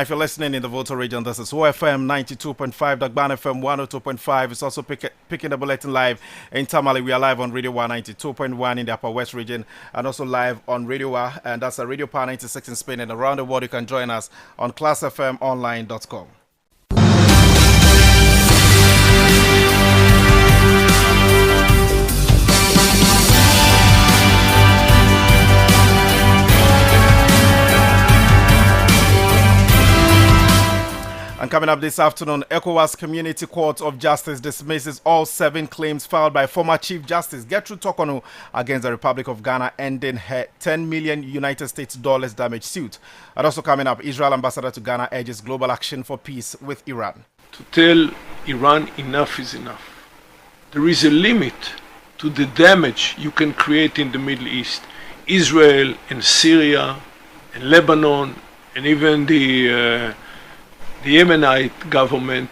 If you're listening in the Volta region, this is OFM 92.5, Dagban FM 102.5. It's also picking the bulletin live in Tamale. We are live on Radio 192.1 in the Upper West region and also live on Radio Wa, and that's a Radio Power 96 in Spain. And around the world, you can join us on classfmonline.com. And coming up this afternoon, ECOWAS Community Court of Justice dismisses all 7 claims filed by former Chief Justice Gertrude Torkornoo against the Republic of Ghana, ending her 10 million United States dollars damage suit. And also coming up, Israel ambassador to Ghana urges global action for peace with Iran. To tell Iran enough is enough. There is a limit to the damage you can create in the Middle East. Israel and Syria and Lebanon and even the Yemenite government.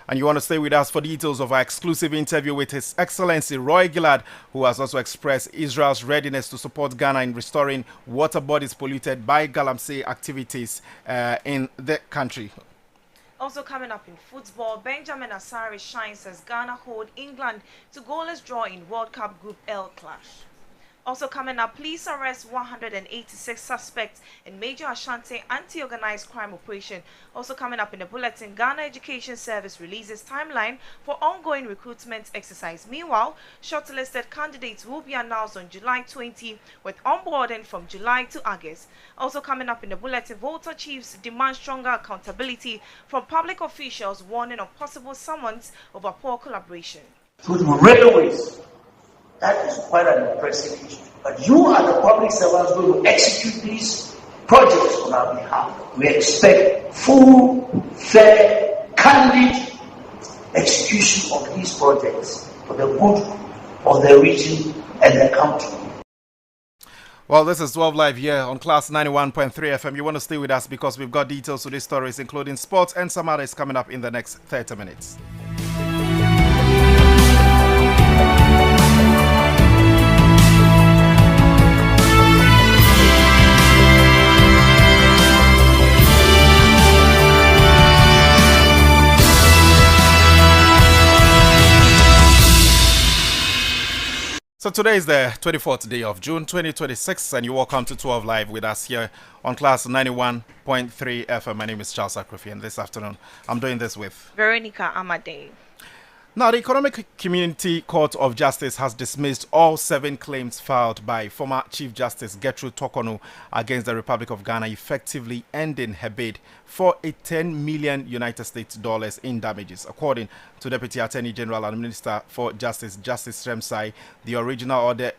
And you want to stay with us for details of our exclusive interview with His Excellency Roy Gillard, who has also expressed Israel's readiness to support Ghana in restoring water bodies polluted by galamsey activities in the country. Also coming up in football, Benjamin Asare shines as Ghana hold England to goalless draw in World Cup Group L clash. Also coming up, police arrest 186 suspects in major Ashanti anti-organized crime operation. Also coming up in the bulletin, Ghana Education Service releases timeline for ongoing recruitment exercise. Meanwhile, shortlisted candidates will be announced on July 20 with onboarding from July to August. Also coming up in the bulletin, Volta chiefs demand stronger accountability from public officials, warning of possible summons over poor collaboration. To the railways. That is quite an impressive history. But you are the public servants going to execute these projects on our behalf. We expect full, fair, candid execution of these projects for the good of the region and the country. Well, this is 12 Live here on Class 91.3 FM. You want to stay with us because we've got details to these stories, including sports and some others coming up in the next 30 minutes. So today is the 24th day of June 2026, and you're welcome to 12 Live with us here on Class 91.3 FM. My name is Charles Akrofi, and this afternoon I'm doing this with Veronica Amade. Now, the Economic Community Court of Justice has dismissed all 7 claims filed by former Chief Justice Gertrude Torkornoo against the Republic of Ghana, effectively ending her bid for a 10 million United States dollars in damages. According to Deputy Attorney General and Minister for Justice Remsai, the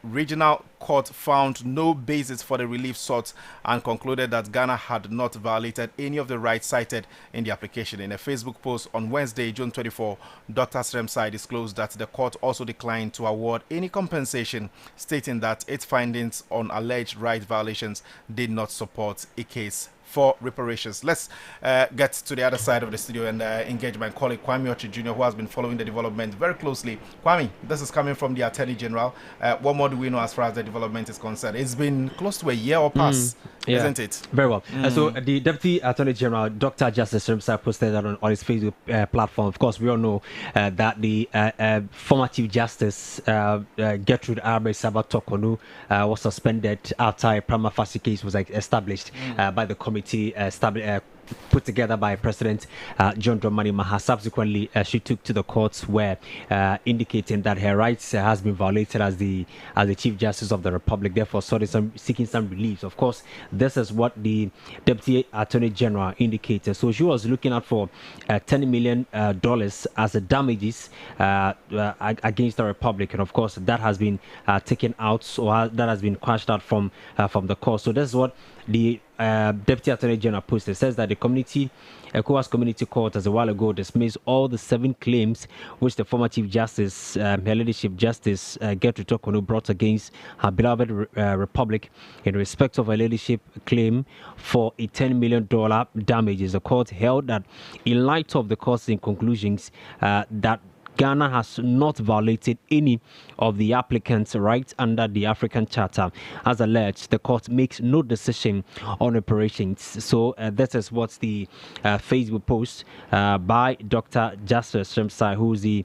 regional court found no basis for the relief sought and concluded that Ghana had not violated any of the rights cited in the application. In a Facebook post on Wednesday, June 24, Dr. Remsai disclosed that the court also declined to award any compensation, stating that its findings on alleged right violations did not support a case for reparations. Let's get to the other side of the studio and engage my colleague Kwame Ochi Jr., who has been following the development very closely. Kwame, this is coming from the Attorney General. What more do we know as far as the development is concerned? It's been close to a year or past, isn't it? Very well. So the Deputy Attorney General, Dr. Justice Remsai, posted that on his Facebook platform. Of course, we all know that the former Chief Justice Gertrude Torkornoo was suspended after a prima facie case was established by the committee put together by President John Dramani Mahama. Subsequently, she took to the courts where indicating that her rights has been violated as the Chief Justice of the Republic, therefore seeking some relief. Of course, this is what the Deputy Attorney General indicated. So she was looking out for $10 million as a damages against the Republic, and of course that has been taken out, or that has been quashed out from the court. So this is what the Deputy Attorney General posted. Says that the ECOWAS Community Court, as a while ago, dismissed all the 7 claims which the former Chief Justice, her leadership Justice Gertrude Torkornoo, brought against her beloved Republic in respect of her leadership claim for a $10 million damages. The court held that in light of the court's conclusions that Ghana has not violated any of the applicants' rights under the African Charter. As alleged, the court makes no decision on operations. So this is what the Facebook post by Dr. Justice Srimsai, who is the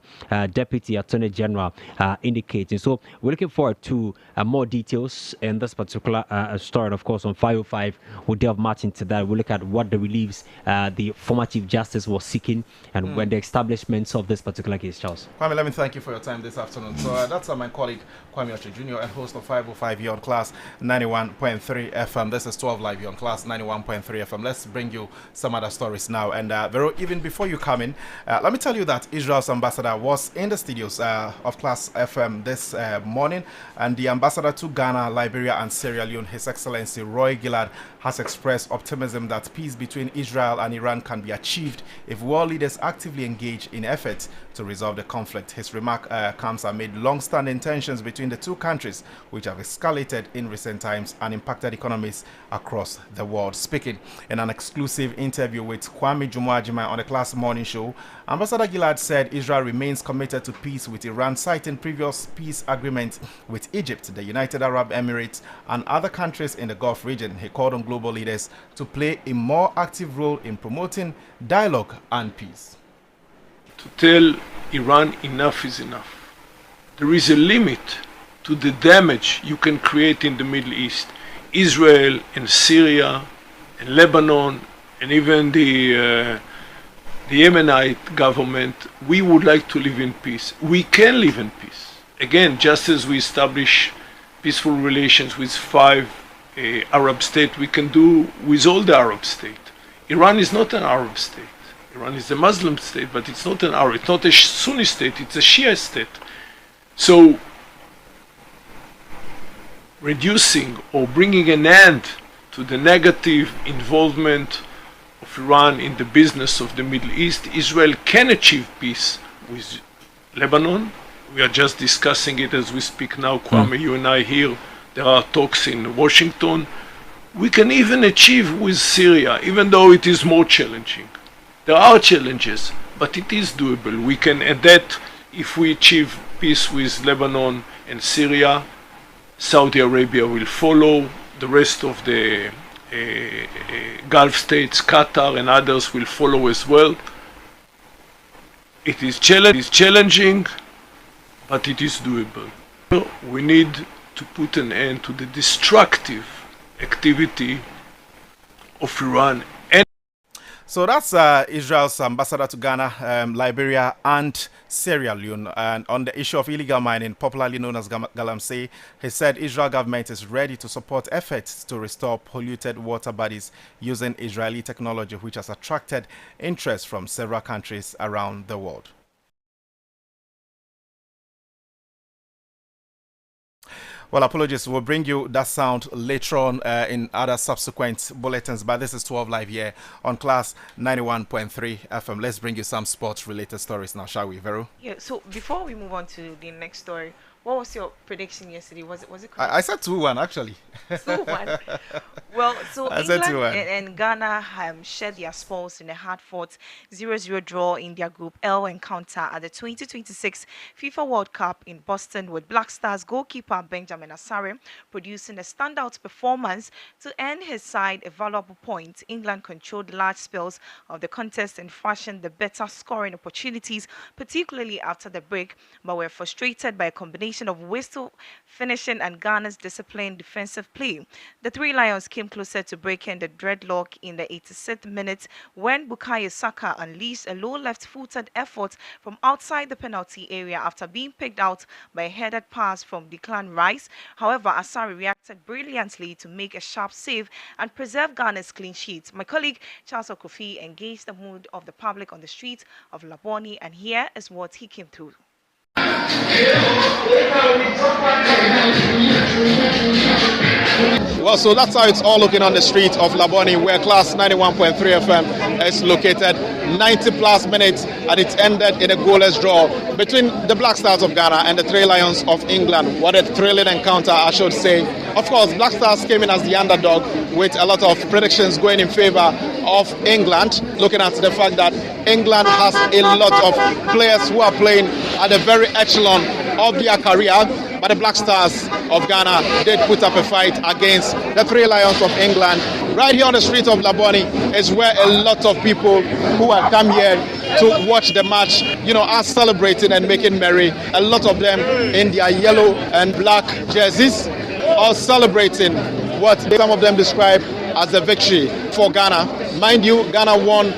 Deputy Attorney General, indicating. So we're looking forward to more details in this particular story. And of course, on 505, we'll delve much into that. We'll look at what the reliefs the former Chief Justice was seeking and when the establishments of this particular case, Charles. Kwame, let me thank you for your time this afternoon. So that's my colleague Kwame Oche Jr. and host of 505 here on Class 91.3 FM. This is 12 Live here on Class 91.3 FM. Let's bring you some other stories now. And Vero, even before you come in, let me tell you that Israel's ambassador was in the studios of Class FM this morning, and the ambassador to Ghana, Liberia, and Sierra Leone, His Excellency Roy Gillard, has expressed optimism that peace between Israel and Iran can be achieved if world leaders actively engage in efforts to resolve the conflict. His remark comes amid long-standing tensions between the two countries, which have escalated in recent times and impacted economies across the world. Speaking in an exclusive interview with Kwame Jumuajima on the Class Morning Show, Ambassador Gillard said Israel remains committed to peace with Iran, citing previous peace agreements with Egypt, the United Arab Emirates, and other countries in the Gulf region. He called on global leaders to play a more active role in promoting dialogue and peace. To tell Iran enough is enough. There is a limit to the damage you can create in the Middle East. Israel and Syria and Lebanon and even the Yemenite government, we would like to live in peace. We can live in peace. Again, just as we establish peaceful relations with 5 Arab states, we can do with all the Arab states. Iran is not an Arab state. Iran is a Muslim state, but it's not an Arab. It's not a Sunni state. It's a Shia state. So, reducing or bringing an end to the negative involvement of Iran in the business of the Middle East, Israel can achieve peace with Lebanon. We are just discussing it as we speak now. Kwame, you and I here. There are talks in Washington. We can even achieve with Syria, even though it is more challenging. There are challenges, but it is doable. We can, and that if we achieve peace with Lebanon and Syria, Saudi Arabia will follow. The rest of the Gulf states, Qatar and others will follow as well. It is challenging, but it is doable. We need to put an end to the destructive activity of Iran. So that's Israel's ambassador to Ghana, Liberia, and Sierra Leone. And on the issue of illegal mining, popularly known as Galamsey, he said Israel government is ready to support efforts to restore polluted water bodies using Israeli technology, which has attracted interest from several countries around the world. Well, apologies. We'll bring you that sound later on in other subsequent bulletins. But this is 12 Live here on Class 91.3 FM. Let's bring you some sports-related stories now, shall we, Vero? Yeah, so before we move on to the next story, what was your prediction yesterday? Was it correct? I said 2-1, actually. 2-1. Well, so I said England 2-1. and Ghana shared their spoils in a hard-fought 0-0 draw in their Group L encounter at the 2026 FIFA World Cup in Boston, with Black Stars goalkeeper Benjamin Asare producing a standout performance to earn his side a valuable point. England controlled large spells of the contest and fashioned the better scoring opportunities, particularly after the break, but were frustrated by a combination of wasteful finishing and Ghana's disciplined defensive play. The Three Lions came closer to breaking the deadlock in the 86th minute when Bukayo Saka unleashed a low left-footed effort from outside the penalty area after being picked out by a headed pass from Declan Rice. However, Asare reacted brilliantly to make a sharp save and preserve Ghana's clean sheet. My colleague Charles Akrofi engaged the mood of the public on the streets of Laboni, and here is what he came through. Well, so that's how it's all looking on the street of Laboni, where Class 91.3 FM is located. 90 plus minutes, and it ended in a goalless draw between the Black Stars of Ghana and the Three Lions of England. What a thrilling encounter, I should say. Of course, Black Stars came in as the underdog with a lot of predictions going in favor of England, looking at the fact that England has a lot of players who are playing at the very echelon of their career. But the Black Stars of Ghana did put up a fight against the Three Lions of England. Right here on the street of Laboni is where a lot of people who have come here to watch the match, are celebrating and making merry. A lot of them in their yellow and black jerseys, all celebrating what some of them describe as a victory for Ghana. Mind you, Ghana won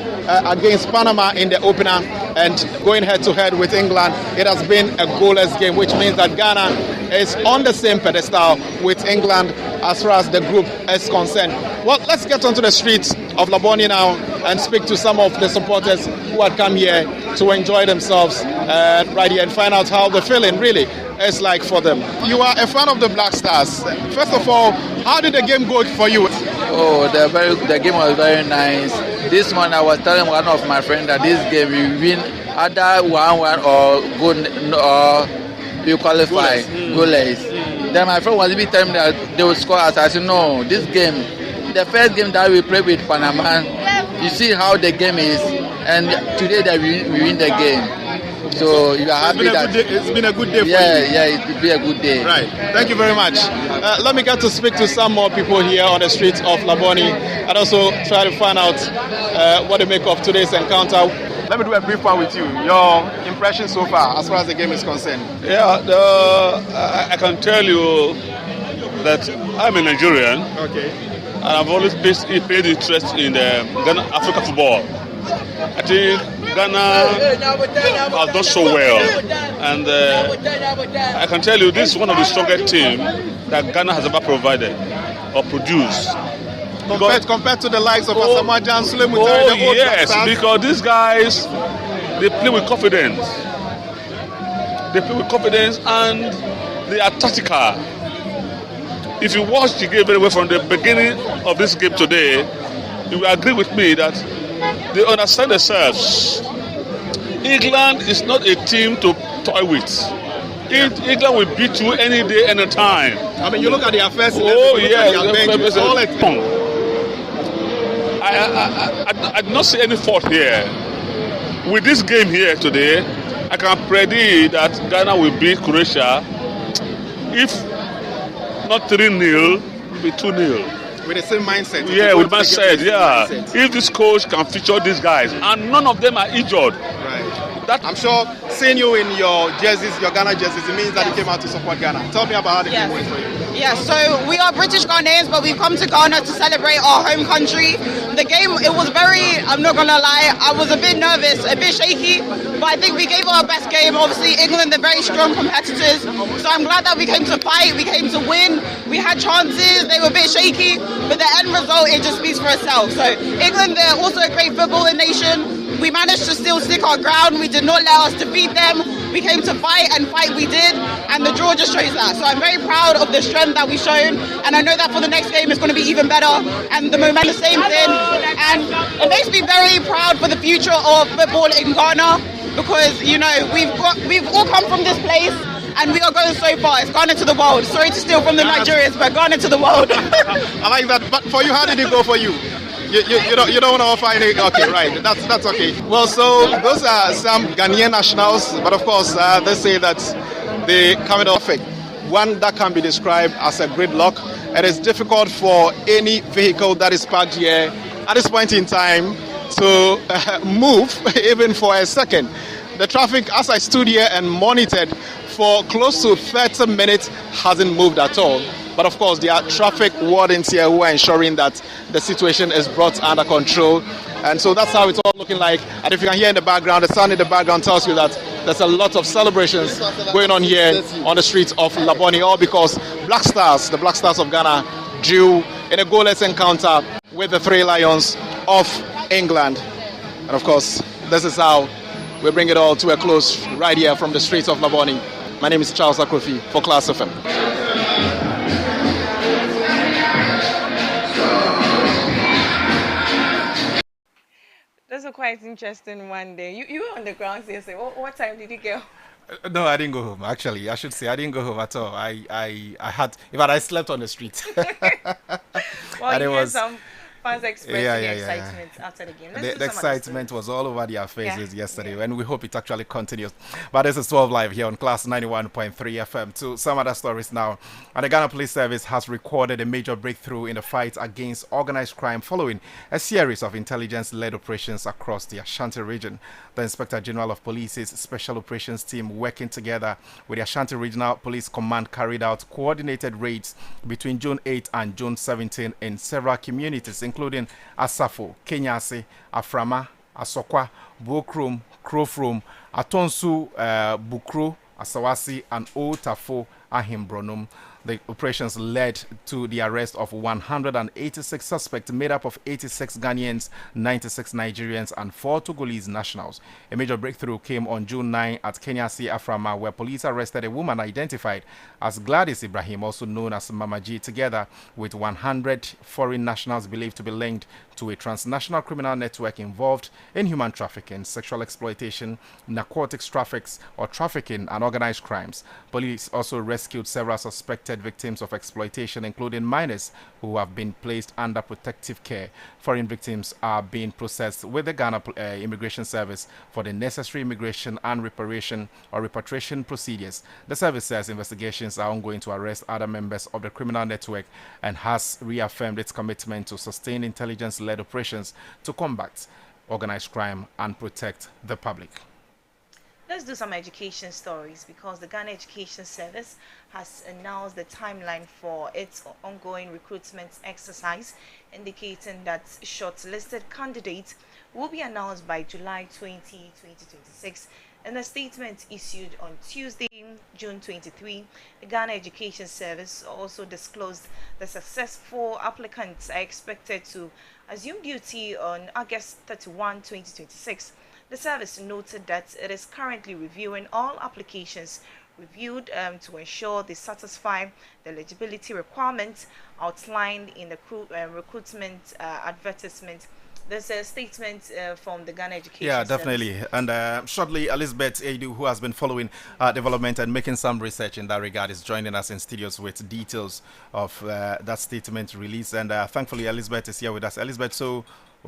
against Panama in the opener, and going head-to-head with England, it has been a goalless game, which means that Ghana is on the same pedestal with England as far as the group is concerned. Well, let's get onto the streets of Laboni now and speak to some of the supporters who had come here to enjoy themselves right here and find out how the feeling really is like for them. You are a fan of the Black Stars. First of all, how did the game go for you? Oh, the game was very nice. This morning I was telling one of my friends that this game we win either 1-1 or good or you qualify goalless. Then my friend was even telling me that they would score us. I said no, this game, the first game that we played with Panama, you see how the game is, and today that we win the game. So you are happy that it's been a good day for you. Yeah, it will be a good day. Right. Thank you very much. Let me get to speak to some more people here on the streets of Laboni and also try to find out what they make of today's encounter. Let me do a brief one with you. Your impression so far as far as the game is concerned. Yeah, I can tell you that I'm a Nigerian. Okay. And I've always paid interest in Ghana Africa football. I think Ghana has done so well, and I can tell you this is one of the strongest teams that Ghana has ever provided or produced. Compared to the likes of Asamoah Gyan, Suleiman Oh Mutari, yes, because these guys, they play with confidence. They play with confidence and they are tactical. If you watch the game very well from the beginning of this game today, you will agree with me that they understand themselves. England is not a team to toy with. England will beat you any day, any time. I mean, you look at their first. Oh yes, I do not see any fault here. With this game here today, I can predict that Ghana will beat Croatia. If not 3-0, it'll be 2-0. With the same mindset. Yeah, with mindset, yeah. If this coach can feature these guys, and none of them are injured. Right. I'm sure seeing you in your jerseys, your Ghana jerseys, it means that you came out to support Ghana. Tell me about how the game went for you. Yeah, so we are British Ghanaians, but we've come to Ghana to celebrate our home country. The game, it was I'm not gonna lie, I was a bit nervous, a bit shaky, but I think we gave our best game. Obviously, England, they're very strong competitors, so I'm glad that we came to fight, we came to win. We had chances, they were a bit shaky, but the end result, it just speaks for itself. So England, they're also a great footballing nation. We managed to still stick our ground. We did not let us defeat them. We came to fight, and fight we did, and the draw just shows that. So I'm very proud of the strength that we've shown, and I know that for the next game it's going to be even better, and the momentum, the same thing. And it makes me very proud for the future of football in Ghana, because we've all come from this place, and we are going so far. It's Ghana to the world. Sorry to steal from the Nigerians, but Ghana to the world. I like that. But for you, how did it go for you? You don't want to offer any. Okay, right. That's okay. Well, so those are some Ghanaian nationals, but of course they say that they come in perfect. One that can be described as a gridlock. It is difficult for any vehicle that is parked here at this point in time to move even for a second. The traffic, as I stood here and monitored for close to 30 minutes, hasn't moved at all. But of course, there are traffic wardens here who are ensuring that the situation is brought under control. And so that's how it's all looking like. And if you can hear in the background, the sound in the background tells you that there's a lot of celebrations going on here on the streets of Laboni, all because Black Stars, the Black Stars of Ghana, drew in a goalless encounter with the Three Lions of England. And of course, this is how we bring it all to a close right here from the streets of Laboni. My name is Charles Akrofi for Class FM. That's a quite interesting one day. You were on the ground yesterday. What time did you go? No, I didn't go home. Actually, I should say I didn't go home at all. I had, in fact, I slept on the street. Well, and you it had was some fans expressing excitement after the game. Let's do the some other excitement was all over their faces yesterday, Yeah. and we hope it actually continues. But this is 12 Live here on Class 91.3 FM. To some other stories now. And the Ghana Police Service has recorded a major breakthrough in the fight against organized crime following a series of intelligence-led operations across the Ashanti region. The Inspector General of Police's Special Operations Team, working together with the Ashanti Regional Police Command, carried out coordinated raids between June 8 and June 17 in several communities, including Asafo, Kenyasi, Aframa, Asokwa, Bokrum, Krofrom, Atonsu, Bukro, Asawasi, and Old Tafo, Ahimbronum. The operations led to the arrest of 186 suspects made up of 86 Ghanaians, 96 Nigerians, and 4 Togolese nationals. A major breakthrough came on June 9 at Kenyasi, Aframa, where police arrested a woman identified as Gladys Ibrahim, also known as Mama G, together with 100 foreign nationals believed to be linked to a transnational criminal network involved in human trafficking, sexual exploitation, narcotics trafficking, and organized crimes. Police also rescued several suspected victims of exploitation, including minors who have been placed under protective care. Foreign victims are being processed with the Ghana Immigration Service for the necessary immigration and repatriation procedures. The service says investigations are ongoing to arrest other members of the criminal network and has reaffirmed its commitment to sustain intelligence-led operations to combat organized crime and protect the public. Let's do some education stories because the Ghana Education Service has announced the timeline for its ongoing recruitment exercise, indicating that shortlisted candidates will be announced by July 20, 2026. In a statement issued on Tuesday, June 23, the Ghana Education Service also disclosed the successful applicants are expected to assume duty on August 31, 2026. The service noted that it is currently reviewing all applications reviewed to ensure they satisfy the eligibility requirements outlined in the recruitment advertisement. There's a statement from the Ghana Education Yeah, Service. definitely. And shortly, Elizabeth Adu, who has been following development and making some research in that regard, is joining us in studios with details of that statement release. And thankfully, Elizabeth is here with us. Elizabeth, so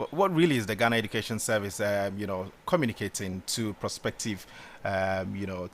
what really is the Ghana Education Service, communicating to prospective,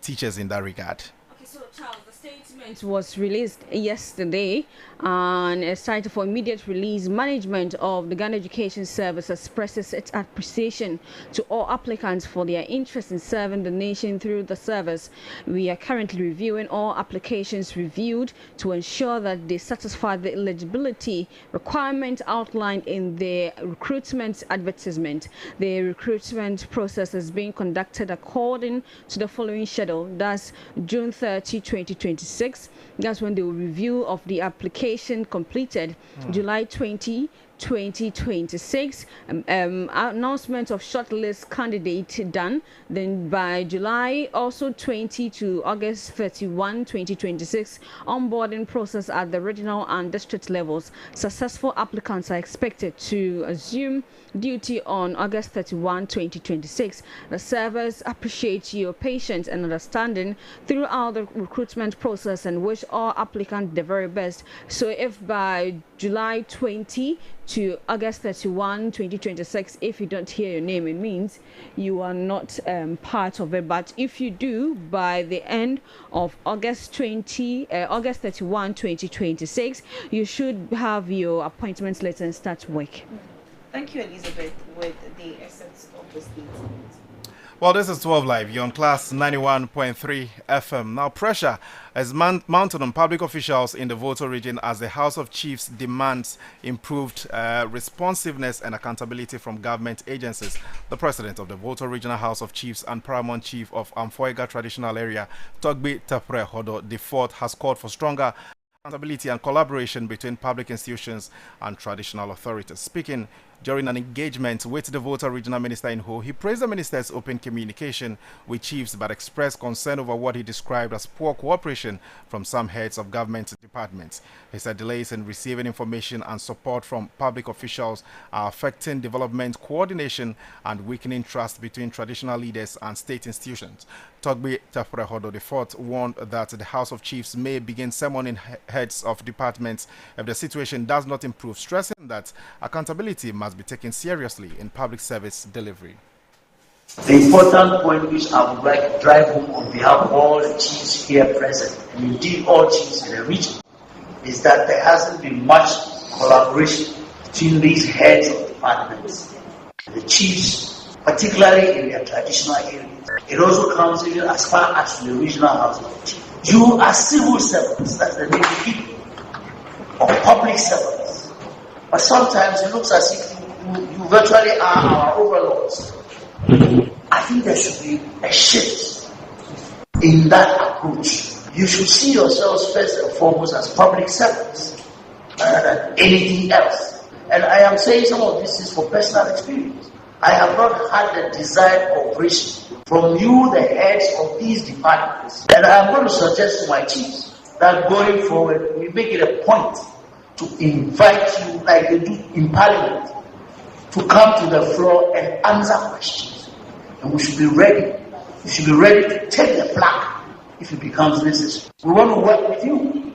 teachers in that regard? Okay, so Charles, the statement was released yesterday and it's cited for immediate release. Management of the Ghana Education Service expresses its appreciation to all applicants for their interest in serving the nation through the service. We are currently reviewing all applications reviewed to ensure that they satisfy the eligibility requirement outlined in the recruitment advertisement. The recruitment process is being conducted according to the following schedule. That's June 30, 2026. That's when the review of the application completed. July 20, 2026, announcement of shortlist candidate done. Then by July also 20 to August 31, 2026, onboarding process at the regional and district levels. Successful applicants are expected to assume duty on August 31, 2026. The service appreciates your patience and understanding throughout the recruitment process and wish all applicants the very best. So if by July 20 to August 31, 2026, if you don't hear your name, it means you are not part of it. But if you do by the end of August 31, 2026, you should have your appointment letter and start work. Thank you, Elizabeth, with the essence of the statement. Well, this is 12 Live. You're on Class 91.3 FM. Now, pressure is mounted on public officials in the Volta region as the House of Chiefs demands improved responsiveness and accountability from government agencies. The president of the Volta Regional House of Chiefs and paramount chief of Amfoiga Traditional Area, Togbe Tapre Hodo IV, has called for stronger accountability and collaboration between public institutions and traditional authorities. Speaking During an engagement with the Volta Regional Minister in Ho, he praised the minister's open communication with chiefs but expressed concern over what he described as poor cooperation from some heads of government departments. He said delays in receiving information and support from public officials are affecting development coordination and weakening trust between traditional leaders and state institutions. Togbe Tafrehodo IV warned that the House of Chiefs may begin summoning heads of departments if the situation does not improve, stressing that accountability must be taken seriously in public service delivery. The important point which I would like to drive home on behalf of all the chiefs here present, and indeed all chiefs in the region, is that there hasn't been much collaboration between these heads of departments and the chiefs, particularly in their traditional areas. It also comes even as far as the regional house of chiefs. You are civil servants, that's the name you give, or public servants. But sometimes it looks as if you virtually are our overlords. I think there should be a shift in that approach. You should see yourselves first and foremost as public servants rather than anything else. And I am saying some of this is for personal experience. I have not had the desired cooperation from you, the heads of these departments. And I am going to suggest to my chiefs that going forward, we make it a point to invite you, like they do in Parliament, to come to the floor and answer questions. And we should be ready. We should be ready to take the flag if it becomes necessary. We want to work with you.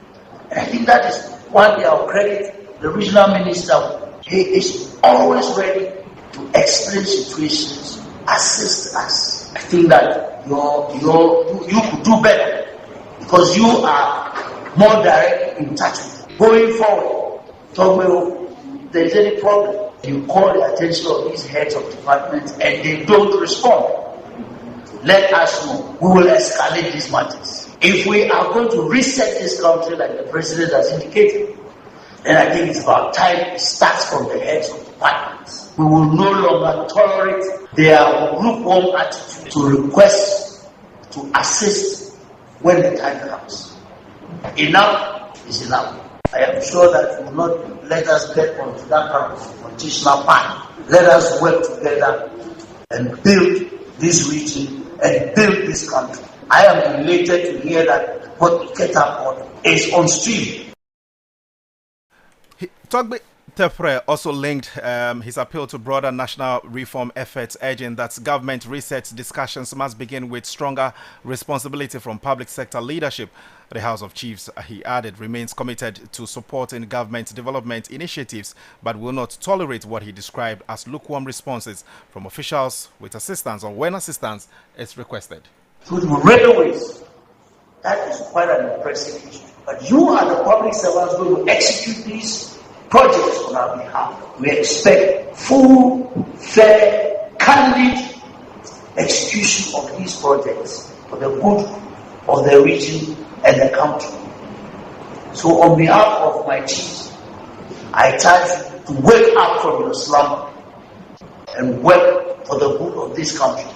And I think that is one day I'll credit the regional minister. He is always ready to explain situations, assist us. I think that you could do better because you are more direct in touch with it. Going forward, if there's any problem, you call the attention of these heads of departments and they don't respond. Let us know. We will escalate these matters. If we are going to reset this country like the president has indicated, then I think it's about time it starts from the heads of departments. We will no longer tolerate their lukewarm attitude to request, to assist when the time comes. Enough is enough. I am sure that you will not let us get onto that kind of confrontational path. Let us work together and build this region and build this country. I am elated to hear that what Ketapod is on stream. Togbe Tefre also linked his appeal to broader national reform efforts, urging that government reset discussions must begin with stronger responsibility from public sector leadership. The House of Chiefs, he added, remains committed to supporting government development initiatives, but will not tolerate what he described as lukewarm responses from officials with assistance or when assistance is requested. To the railways, that is quite an impressive issue. But you are the public servants going to execute these projects on our behalf. We expect full, fair, candid execution of these projects for the good of the region and the country. So on behalf of my chiefs, I charge you to wake up from your slumber and work for the good of this country.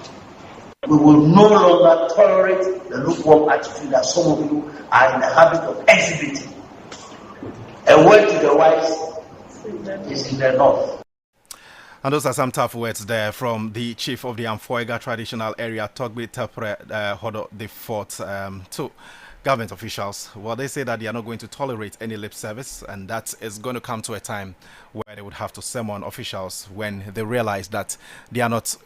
We will no longer tolerate the lukewarm attitude that some of you are in the habit of exhibiting. A word to the wise is in the north. And those are some tough words there from the chief of the Amfoiga traditional area, Togbe Tepre Hodo IV, to government officials. Well, they say that they are not going to tolerate any lip service, and that is going to come to a time where they would have to summon officials when they realize that they are not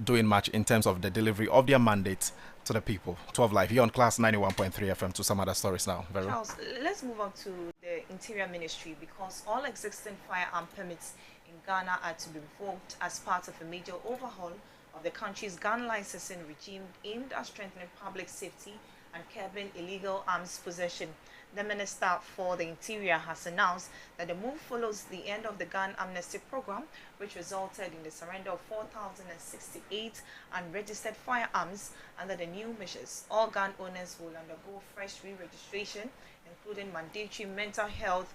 doing much in terms of the delivery of their mandate to the people. 12 Live, here on Class 91.3 FM. To some other stories now. Vero. Charles, let's move on to the Interior Ministry, because all existing firearm permits in Ghana are to be revoked as part of a major overhaul of the country's gun licensing regime aimed at strengthening public safety and curbing illegal arms possession. The Minister for the Interior has announced that the move follows the end of the gun amnesty program, which resulted in the surrender of 4,068 unregistered firearms. Under the new measures, all gun owners will undergo fresh re-registration, including mandatory mental health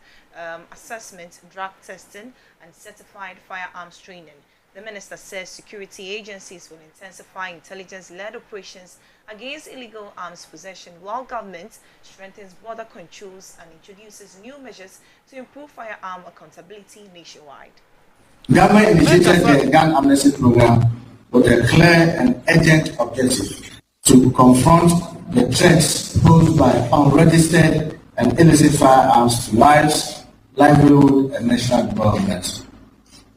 assessment, drug testing, and certified firearms training. The minister says security agencies will intensify intelligence-led operations against illegal arms possession, while government strengthens border controls and introduces new measures to improve firearm accountability nationwide. Government initiated the Gun Amnesty Program with a clear and urgent objective to confront the threats posed by unregistered and illicit firearms to lives, livelihood, and national development.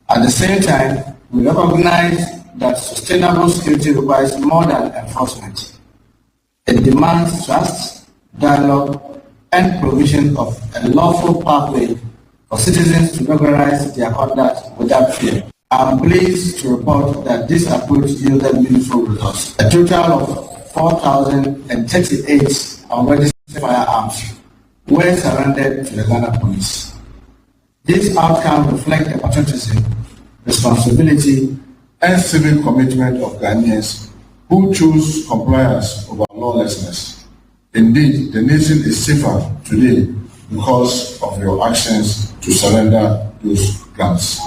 At the same time, we recognize that sustainable security requires more than enforcement. It demands trust, dialogue, and provision of a lawful pathway for citizens to recognize their conduct without fear. I'm pleased to report that this approach yielded meaningful results. A total of 4,038 unregistered firearms were surrendered to the Ghana police. These outcomes reflect the patriotism, responsibility, and civic commitment of Ghanaians who choose compliance over lawlessness. Indeed, the nation is safer today because of your actions to surrender those guns.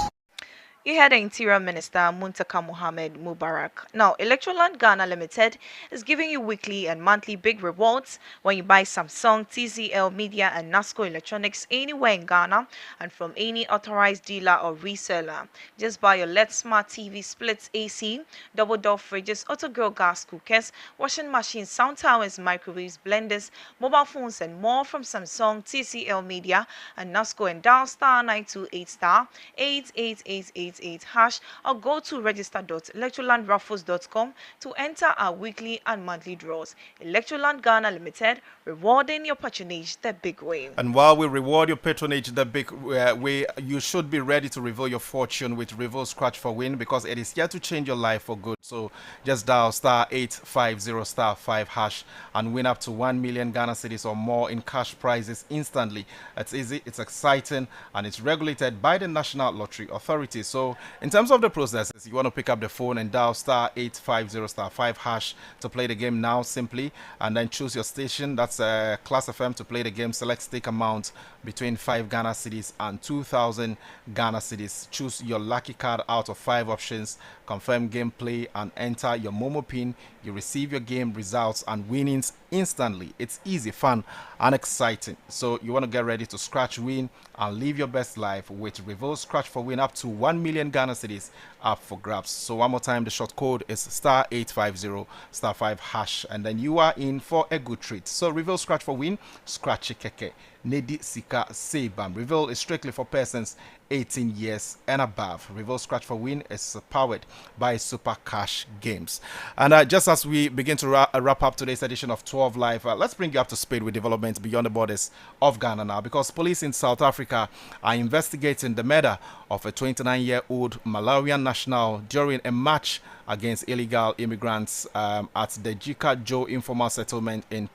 You had the Interior Minister Muntaka Mohamed Mubarak. Now, Electroland Ghana Limited is giving you weekly and monthly big rewards when you buy Samsung, TCL Media, and NASCO Electronics anywhere in Ghana and from any authorized dealer or reseller. Just buy your LED Smart TV, splits AC, double door fridges, auto grill gas cookers, washing machines, sound towers, microwaves, blenders, mobile phones, and more from Samsung, TCL Media, and NASCO, and dial star 928 star 8888 hash or go to register.electrolandraffles.com to enter our weekly and monthly draws. Electroland Ghana Limited, rewarding your patronage the big way. And while we reward your patronage the big way, you should be ready to reveal your fortune with Reveal Scratch for Win, because it is here to change your life for good. So just dial star 850 star 5 hash and win up to 1 million Ghana cedis or more in cash prizes instantly. It's easy, it's exciting, and it's regulated by the National Lottery Authority. So in terms of the processes, you want to pick up the phone and dial star 850 star 5 hash to play the game now simply, and then choose your station. That's Class FM to play the game. Select stake amount between 5 Ghana cedis and 2,000 Ghana cedis. Choose your lucky card out of 5 options. Confirm gameplay and enter your Momo pin. You receive your game results and winnings instantly. It's easy, fun, and exciting. So you want to get ready to scratch, win, and live your best life with Reverse Scratch for Win. Up to 1 million Ghana cedis up for grabs. So one more time, the short code is star 850 star 5 hash, and then you are in for a good treat. So Reverse Scratch for Win, scratch keke. Nedi Sika Sebam. Reveal is strictly for persons 18 years and above. Reveal Scratch for Win is powered by Super Cash Games. And just as we begin to wrap up today's edition of 12 Live, let's bring you up to speed with developments beyond the borders of Ghana now, because police in South Africa are investigating the murder of a 29-year-old Malawian national during a match against illegal immigrants at the Jika Joe informal settlement in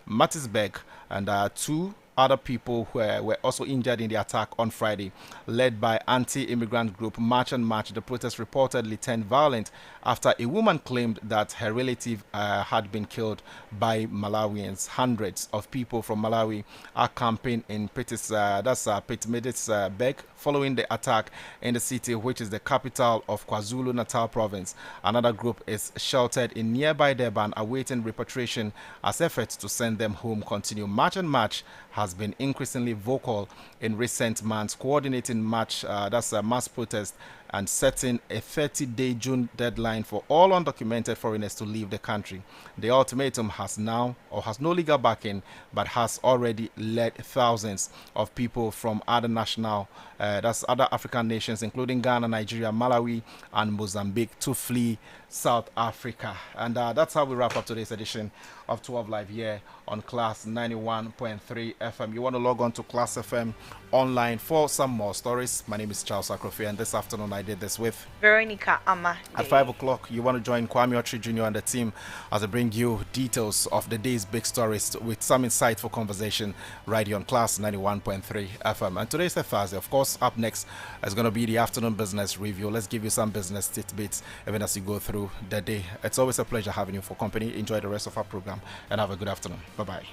Mattisburg, and 2 other people who were also injured in the attack on Friday. Led by anti-immigrant group March and March, the protest reportedly turned violent after a woman claimed that her relative had been killed by Malawians. Hundreds of people from Malawi are camping in Pietermaritzburg following the attack in the city, which is the capital of KwaZulu-Natal province. Another group is sheltered in nearby Durban, awaiting repatriation as efforts to send them home continue. March and March has been increasingly vocal in recent months, coordinating mass protest and setting a 30-day June deadline for all undocumented foreigners to leave the country. The ultimatum has no legal backing, but has already led thousands of people from other other African nations, including Ghana, Nigeria, Malawi, and Mozambique, to flee South Africa. And that's how we wrap up today's edition of 12 Live here on Class 91.3 FM. You want to log on to Class FM online for some more stories. My name is Charles Akrofi, and this afternoon I did this with Veronica Ama. At 5 o'clock, you want to join Kwame Otri Jr. and the team as I bring you details of the day's big stories with some insightful conversation right here on Class 91.3 FM. And today's a Thursday. Of course, up next is going to be the afternoon business review. Let's give you some business tidbits even as you go through the day. It's always a pleasure having you for company. Enjoy the rest of our program and have a good afternoon. Bye-bye.